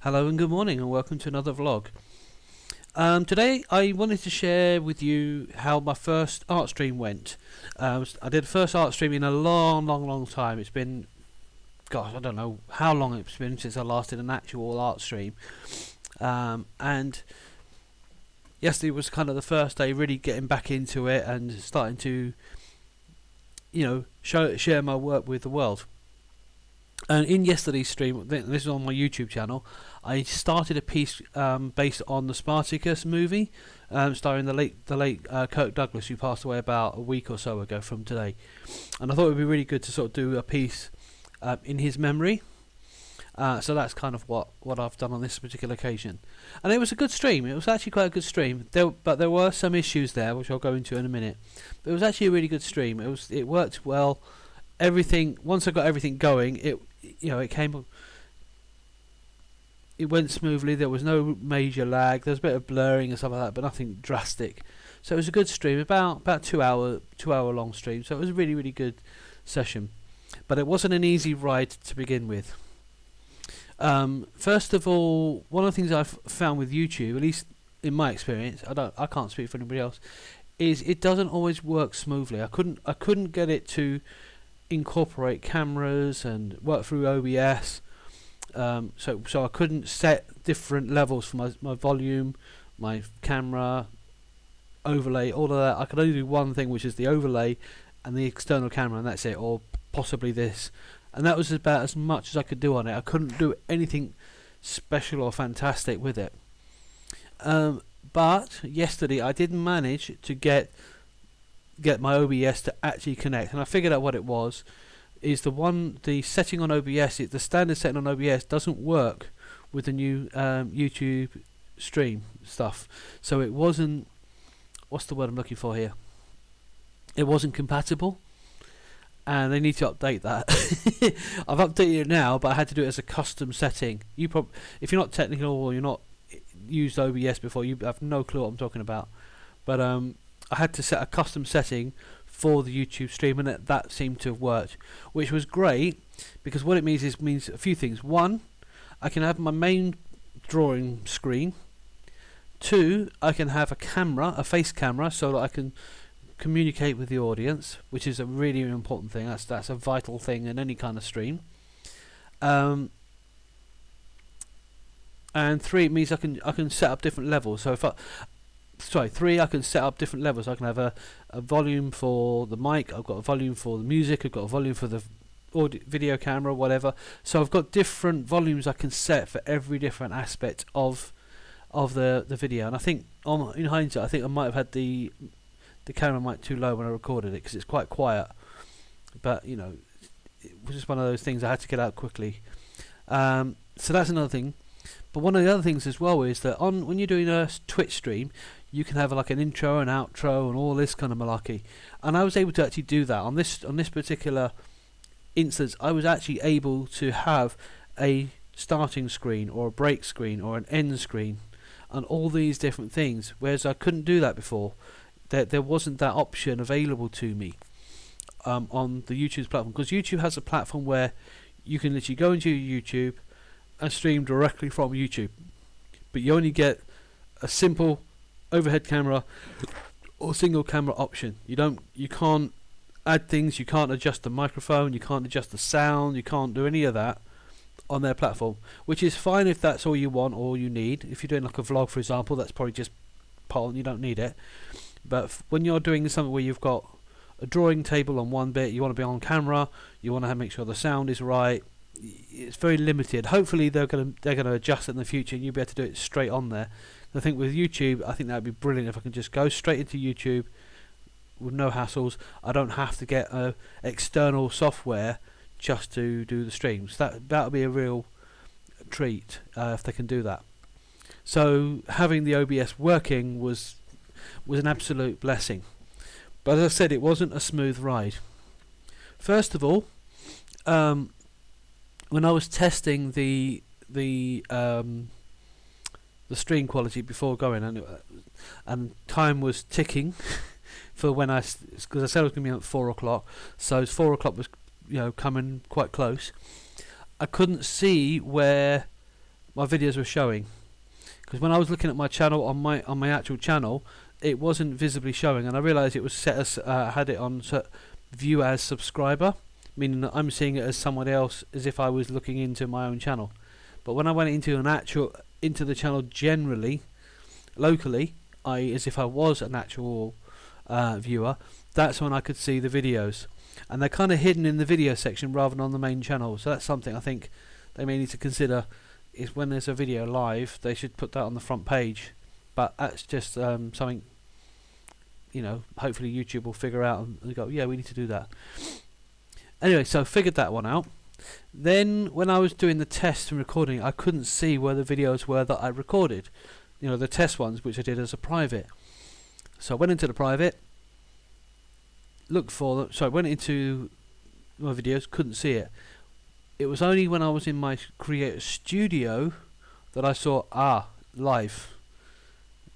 Hello and good morning and welcome to another vlog. Today I wanted to share with you how my first art stream went. I did the first art stream in a long time. It's been, gosh, I don't know how long it's been since I last did an actual art stream. And yesterday was kind of the first day really getting back into it and starting to, share my work with the world. And in yesterday's stream, this is on my YouTube channel, I started a piece based on the Sparticus movie, starring the late Kirk Douglas, who passed away about a week or so ago from today. And I thought it would be really good to sort of do a piece in his memory. So that's kind of what I've done on this particular occasion. And it was a good stream. It was actually quite a good stream. But there were some issues there, which I'll go into in a minute. But it was actually a really good stream. It worked well. Everything, once I got everything going, it went smoothly. There was no major lag. There was a bit of blurring and stuff like that, but nothing drastic. So it was a good stream, about 2 hour long stream. So it was a really good session, but it wasn't an easy ride to begin with. First of all, one of the things I've found with YouTube, at least in my experience, I can't speak for anybody else, is it doesn't always work smoothly. I couldn't get it to incorporate cameras and work through OBS, so I couldn't set different levels for my volume, my camera, overlay, all of that. I could only do one thing, which is the overlay and the external camera, and that's it, or possibly this, and that was about as much as I could do on it. I couldn't do anything special or fantastic with it. But yesterday I did manage to get my OBS to actually connect, and I figured out what it was. Is the setting on OBS, the standard setting on OBS doesn't work with the new YouTube stream stuff. So it wasn't, what's the word I'm looking for here? It wasn't compatible, and they need to update that. I've updated it now, but I had to do it as a custom setting. If you're not technical or you're not used OBS before, you have no clue what I'm talking about. But I had to set a custom setting for the YouTube stream, and that seemed to have worked, which was great, because what it means a few things. One, I can have my main drawing screen. Two, I can have a face camera, so that I can communicate with the audience, which is a really important thing. That's a vital thing in any kind of stream. And three, it means I can set up different levels. So three, I can set up different levels. I can have a volume for the mic, I've got a volume for the music, I've got a volume for the video camera, whatever. So I've got different volumes I can set for every different aspect of the video. And I think, in hindsight, I think I might have had the camera mic too low when I recorded it, because it's quite quiet. But it was just one of those things I had to get out quickly. So that's another thing. But one of the other things as well is that when you're doing a Twitch stream, you can have like an intro and outro and all this kind of malarkey. And I was able to actually do that on this particular instance. I was actually able to have a starting screen or a break screen or an end screen and all these different things, whereas I couldn't do that before. There wasn't that option available to me on the YouTube's platform, because YouTube has a platform where you can literally go into YouTube and stream directly from YouTube, but you only get a simple overhead camera or single camera option. You can't add things, you can't adjust the microphone, you can't adjust the sound, you can't do any of that on their platform, which is fine if that's all you want or you need. If you're doing like a vlog, for example, that's probably just part and you don't need it. But when you're doing something where you've got a drawing table on one bit, you want to be on camera, you want to make sure the sound is right, it's very limited. Hopefully they're gonna adjust it in the future and you'll be able to do it straight on there. I think with YouTube, I think that would be brilliant if I can just go straight into YouTube with no hassles. I don't have to get external software just to do the streams. That would be a real treat if they can do that. So having the OBS working was an absolute blessing. But as I said, it wasn't a smooth ride. First of all, when I was testing the stream quality before going, and time was ticking for when because I said I was going to be at 4 o'clock, so 4 o'clock was coming quite close. I couldn't see where my videos were showing. Because when I was looking at my channel on my actual channel, it wasn't visibly showing, and I realised it was set as had it on view as subscriber, meaning that I'm seeing it as someone else, as if I was looking into my own channel. But when I went into the channel generally, locally, i.e. as if I was an actual viewer, that's when I could see the videos, and they're kind of hidden in the video section rather than on the main channel. So that's something I think they may need to consider, is when there's a video live, they should put that on the front page. But that's just something, you know, hopefully YouTube will figure out and go, yeah, we need to do that. Anyway, so I figured that one out. Then when I was doing the test and recording, I couldn't see where the videos were that I recorded, you know, the test ones which I did as a private. So I went into the private, looked for them, so I went into my videos, couldn't see it. It was only when I was in my Creator Studio that I saw, live.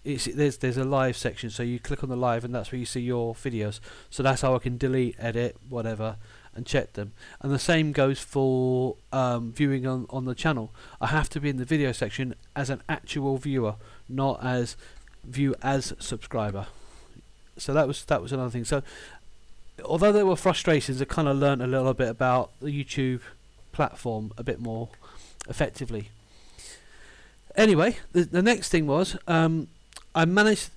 There's a live section, so you click on the live and that's where you see your videos. So that's how I can delete, edit, whatever, and check them. And the same goes for viewing on the channel. I have to be in the video section as an actual viewer, not as view as subscriber. So that was another thing. So although there were frustrations, I kind of learned a little bit about the YouTube platform a bit more effectively. Anyway, the next thing was I managed,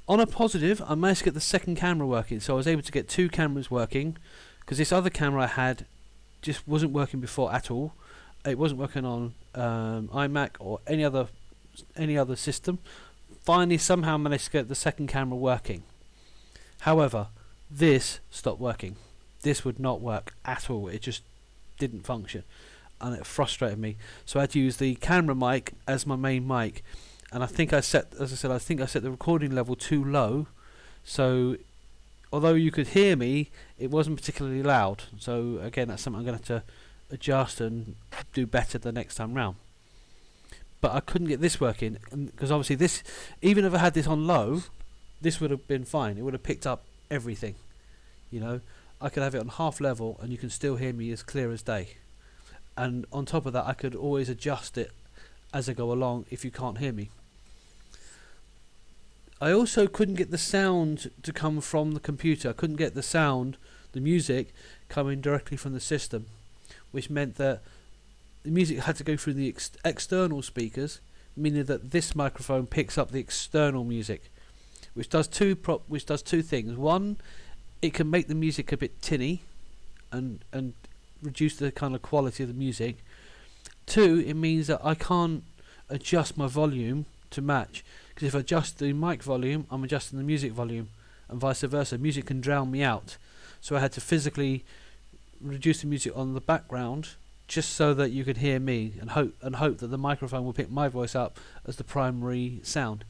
on a positive, I managed to get the second camera working. So I was able to get two cameras working, because this other camera I had just wasn't working before at all. It wasn't working on iMac or any other system. Finally, somehow managed to get the second camera working. However, this stopped working. This would not work at all. It just didn't function, and it frustrated me. So I had to use the camera mic as my main mic, and I think I set, as I said, I think I set the recording level too low. So although you could hear me, it wasn't particularly loud. So again, that's something I'm going to have to adjust and do better the next time round. But I couldn't get this working, because obviously this, even if I had this on low, this would have been fine. It would have picked up everything. You know, I could have it on half level and you can still hear me as clear as day. And on top of that, I could always adjust it as I go along if you can't hear me. I also couldn't get the sound to come from the computer. I couldn't get the sound, the music, coming directly from the system, which meant that the music had to go through the external speakers, meaning that this microphone picks up the external music, which does two things. One, it can make the music a bit tinny and reduce the kind of quality of the music. Two, it means that I can't adjust my volume to match, because if I adjust the mic volume, I'm adjusting the music volume, and vice versa. Music can drown me out, so I had to physically reduce the music on the background just so that you could hear me, and hope that the microphone will pick my voice up as the primary sound.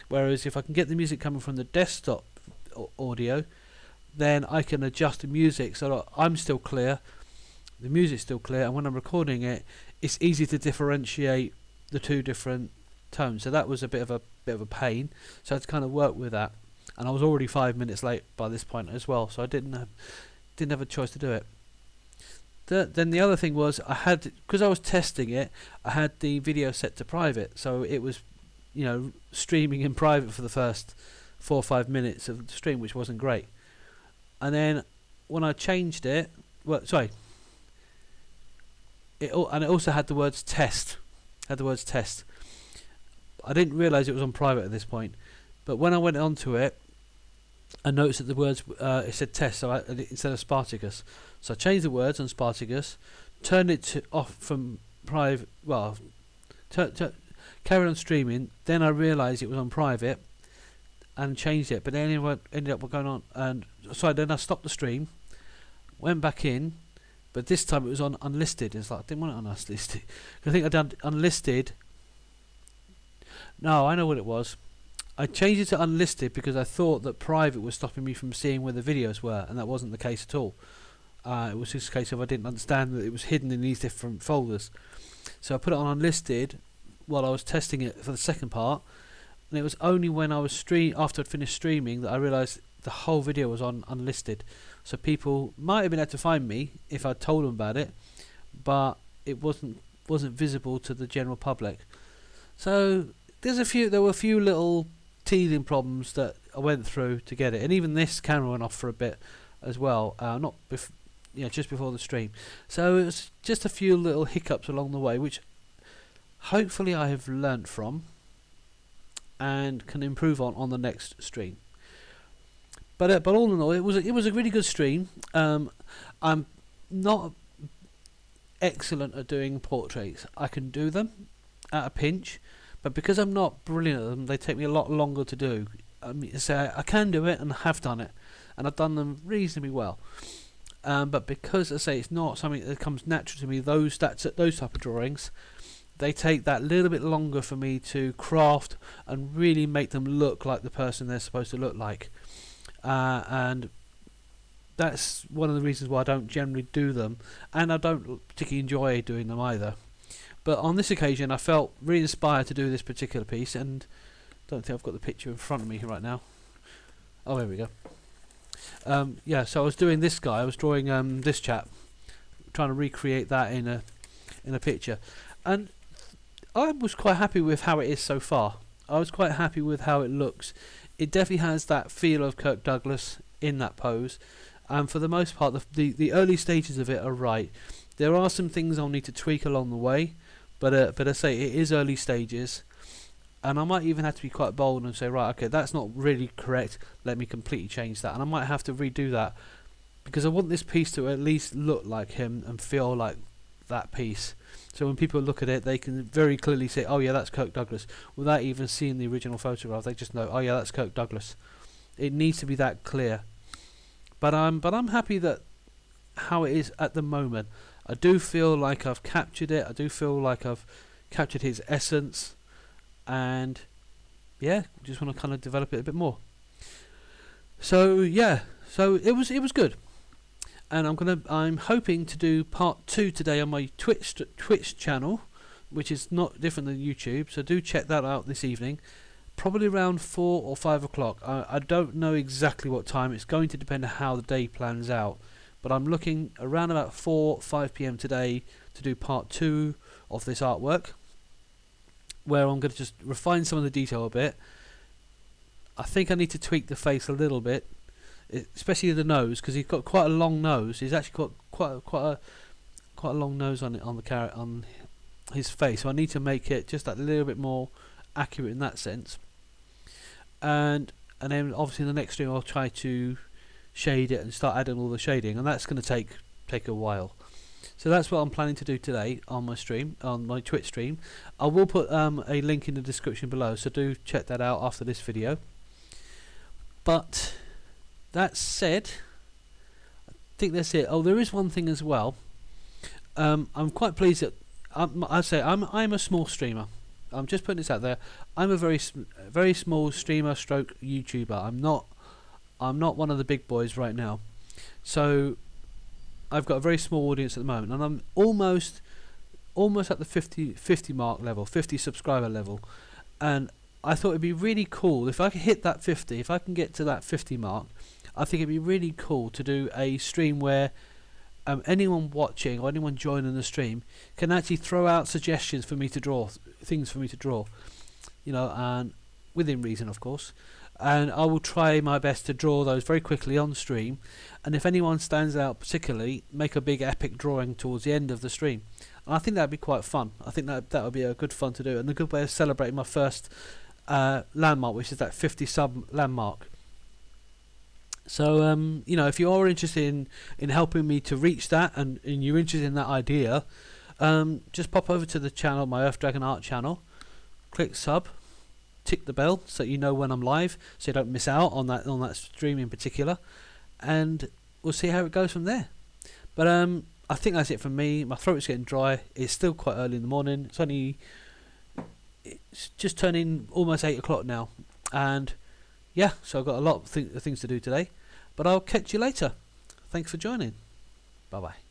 Whereas if I can get the music coming from the desktop audio, then I can adjust the music so that I'm still clear, the music's still clear, and when I'm recording it, it's easy to differentiate the two different tones. So that was a bit of a pain. So I had to kind of work with that, and I was already 5 minutes late by this point as well, so I didn't have a choice to do it. Then the other thing was, because I was testing it, I had the video set to private, so it was, you know, streaming in private for the first 4 or 5 minutes of the stream, which wasn't great. And then when I changed it, it also had the words test. I didn't realise it was on private at this point, but when I went onto it, I noticed that the words it said test, so instead of Sparticus. So I changed the words on Sparticus, turned it off from private. Well, carried on streaming. Then I realised it was on private, and changed it. But then it ended up going on, and so then I stopped the stream, went back in, but this time it was on unlisted. It's like I didn't want it on unlisted. I think I done unlisted. No, I know what it was. I changed it to unlisted because I thought that private was stopping me from seeing where the videos were, and that wasn't the case at all. It was just a case of I didn't understand that it was hidden in these different folders. So I put it on unlisted while I was testing it for the second part, and it was only when I was after I'd finished streaming that I realised the whole video was on unlisted. So people might have been able to find me if I told them about it, but it wasn't wasn't visible to the general public. So there were a few little teething problems that I went through to get it, and even this camera went off for a bit as well. Just before the stream. So it was just a few little hiccups along the way, which hopefully I have learnt from and can improve on the next stream. But all in all, it was a really good stream. I'm not excellent at doing portraits. I can do them at a pinch, but because I'm not brilliant at them, they take me a lot longer to do. I can do it and have done it, and I've done them reasonably well. But because it's not something that comes natural to me, those type of drawings, they take that little bit longer for me to craft and really make them look like the person they're supposed to look like. And that's one of the reasons why I don't generally do them, and I don't particularly enjoy doing them either. But on this occasion I felt really inspired to do this particular piece, and I don't think I've got the picture in front of me right now. Oh, there we go. So I was doing this guy, I was drawing this chap, trying to recreate that in a picture, and I was quite happy with how it is so far. I was quite happy with how it looks. It definitely has that feel of Kirk Douglas in that pose, and for the most part the early stages of it are right. There are some things I'll need to tweak along the way, but I say it is early stages, and I might even have to be quite bold and say, right, okay, that's not really correct, let me completely change that, and I might have to redo that, because I want this piece to at least look like him and feel like that piece. So when people look at it, they can very clearly say, oh yeah, that's Kirk Douglas, without even seeing the original photograph. They just know, oh yeah, that's Kirk Douglas. It needs to be that clear. But I'm happy that how it is at the moment. I do feel like I've captured it. I do feel like I've captured his essence, and yeah, just want to kind of develop it a bit more. So yeah, so it was good. And I'm hoping to do part 2 today on my Twitch channel, which is not different than YouTube. So do check that out this evening, probably around 4 or 5 o'clock. I don't know exactly what time. It's going to depend on how the day plans out. But I'm looking around about 5 p.m. today to do part 2 of this artwork, where I'm going to just refine some of the detail a bit. I think I need to tweak the face a little bit, especially the nose, because he's got quite a long nose. He's actually got quite a long nose on his face, so I need to make it just that little bit more accurate in that sense. And then obviously in the next stream I'll try to shade it and start adding all the shading, and that's going to take a while. So that's what I'm planning to do today on my stream, on my Twitch stream. I will put a link in the description below, so do check that out after this video. But that said, I think that's it. Oh, there is one thing as well. I'm quite pleased that I'm a small streamer. I'm just putting this out there. I'm a very small streamer stroke YouTuber. I'm not one of the big boys right now. So I've got a very small audience at the moment, and I'm almost at the 50 mark level, 50 subscriber level. And I thought it'd be really cool if I could hit that 50. If I can get to that 50 mark, I think it'd be really cool to do a stream where anyone watching or anyone joining the stream can actually throw out suggestions for me to draw, things for me to draw, and within reason, of course. And I will try my best to draw those very quickly on stream. And if anyone stands out particularly, make a big epic drawing towards the end of the stream. And I think that'd be quite fun. I think that would be a good fun to do, and a good way of celebrating my first landmark, which is that 50 sub landmark. So if you are interested in helping me to reach that, and you're interested in that idea, just pop over to the channel, my ERFDRAGON art channel, click sub, tick the bell so you know when I'm live, so you don't miss out on that stream in particular, and we'll see how it goes from there. But I think that's it from me. My throat's getting dry. It's still quite early in the morning. It's just turning almost 8 o'clock now, and yeah, so I've got a lot of things to do today. But I'll catch you later. Thanks for joining. Bye bye.